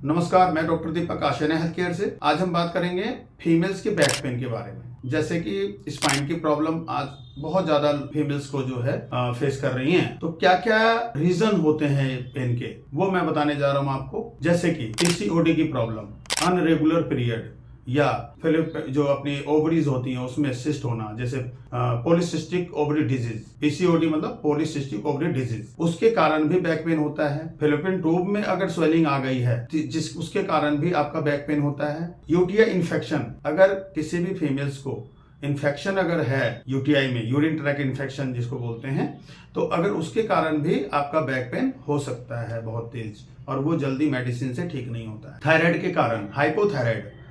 नमस्कार, मैं डॉक्टर दीपक आशियाना health care से। आज हम बात करेंगे फीमेल्स के बैक पेन के बारे में। जैसे कि स्पाइन की प्रॉब्लम आज बहुत ज्यादा फीमेल्स को जो है फेस कर रही हैं। तो क्या क्या रीजन होते हैं पेन के, वो मैं बताने जा रहा हूँ आपको। जैसे कि पीसीओडी की प्रॉब्लम, अनरेगुलर पीरियड, या फिर जो अपनी ओवरीज होती हैं उसमें सिस्ट होना, जैसे पॉलीसिस्टिक ओवरी डिजीज। पीसीओडी मतलब पॉलीसिस्टिक ओवरी डिजीज, उसके कारण भी बैक पेन होता है। फेलोपियन ट्यूब में अगर स्वेलिंग आ गई है जिस उसके कारण भी आपका बैक पेन होता है। यूटीआई इन्फेक्शन, अगर किसी भी फीमेल्स को इन्फेक्शन अगर है यूटीआई में, यूरिन ट्रैक्ट इन्फेक्शन जिसको बोलते हैं, तो अगर उसके कारण भी आपका बैक पेन हो सकता है बहुत तेज, और वो जल्दी मेडिसिन से ठीक नहीं होता है। थायराइड के कारण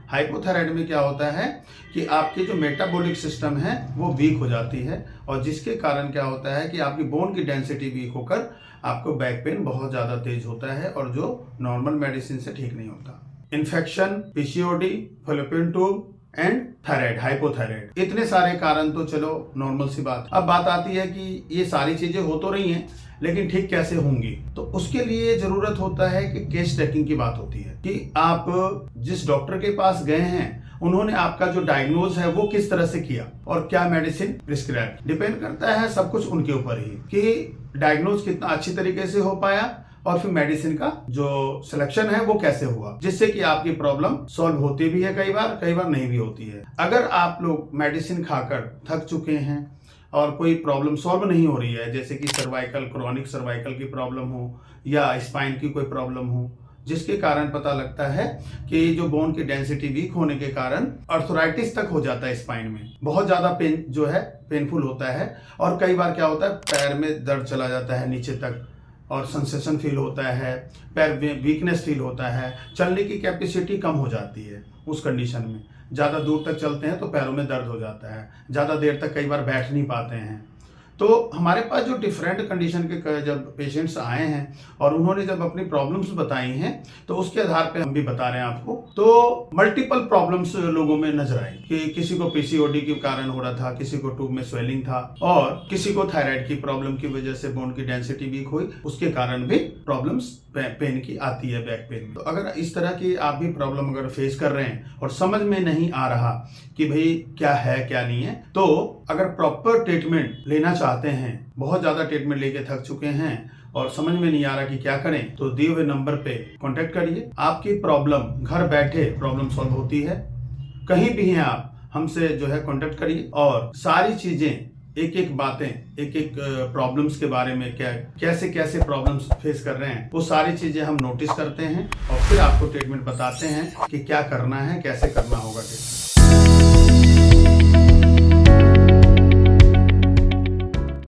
हाइपोथायराइड में क्या होता है कि आपकी जो मेटाबॉलिक सिस्टम है वो वीक हो जाती है, और जिसके कारण क्या होता है कि आपकी बोन की डेंसिटी वीक होकर आपको बैक पेन बहुत ज़्यादा तेज होता है, और जो नॉर्मल मेडिसिन से ठीक नहीं होता। Infection, PCOD, fallopian tube and thyroid, hypothyroid, इतने सारे कारण तो चलो नॉर्मल सी बात। अब बात आती है कि ये सारी चीजें हो तो रही हैं, लेकिन ठीक कैसे होंगी। तो उसके लिए जरूरत होता है कि केस टेकिंग की बात होती है कि आप जिस डॉक्टर के पास गए हैं उन्होंने आपका जो डायग्नोज है वो किस तरह से किया और क्या मेडिसिन प्रिस्क्राइब। डिपेंड करता है सब कुछ उनके ऊपर ही कि डायग्नोज कितना अच्छी तरीके से हो पाया, और फिर मेडिसिन का जो सिलेक्शन है वो कैसे हुआ, जिससे कि आपकी प्रॉब्लम सॉल्व होती भी है, कई बार नहीं भी होती है। अगर आप लोग मेडिसिन खाकर थक चुके हैं और कोई प्रॉब्लम सॉल्व नहीं हो रही है, जैसे कि सर्वाइकल, क्रोनिक सर्वाइकल की प्रॉब्लम हो या स्पाइन की कोई प्रॉब्लम हो, जिसके कारण पता लगता है कि जो बोन की डेंसिटी वीक होने के कारण आर्थराइटिस तक हो जाता है स्पाइन में, बहुत ज्यादा पेन जो है पेनफुल होता है, और कई बार क्या होता है पैर में दर्द चला जाता है नीचे तक, और सेंसेशन फील होता है, पैर में वीकनेस फील होता है, चलने की कैपेसिटी कम हो जाती है। उस कंडीशन में ज़्यादा दूर तक चलते हैं तो पैरों में दर्द हो जाता है, ज़्यादा देर तक कई बार बैठ नहीं पाते हैं। तो हमारे पास जो डिफरेंट कंडीशन के जब पेशेंट्स आए हैं और उन्होंने जब अपनी प्रॉब्लम्स बताई हैं, तो उसके आधार पे हम भी बता रहे हैं आपको। तो मल्टीपल प्रॉब्लम्स लोगों में नजर आई कि किसी को पीसीओडी के कारण हो रहा था, किसी को ट्यूब में स्वेलिंग था, और किसी को थायराइड की प्रॉब्लम की वजह से बोन की डेंसिटी वीक हुई, उसके कारण भी प्रॉब्लम्स पेन की आती है, बैक पेन में। तो अगर इस तरह की आप भी प्रॉब्लम अगर फेस कर रहे हैं और समझ में नहीं आ रहा कि भाई क्या है क्या नहीं है, तो अगर प्रॉपर ट्रीटमेंट लेना चाहते हैं, बहुत ज्यादा ट्रीटमेंट लेके थक चुके हैं और समझ में नहीं आ रहा कि क्या करें, तो दिए हुए नंबर पे कांटेक्ट करिए। आपकी प्रॉब्लम घर बैठे प्रॉब्लम सॉल्व होती है। कहीं भी हैं आप, हमसे जो है कांटेक्ट करिए, और सारी चीजें, एक एक बातें, एक एक प्रॉब्लम्स के बारे में, क्या कैसे कैसे प्रॉब्लम्स फेस कर रहे हैं, वो सारी चीजें हम नोटिस करते हैं और फिर आपको ट्रीटमेंट बताते हैं कि क्या करना है, कैसे करना होगा ट्रीटमेंट।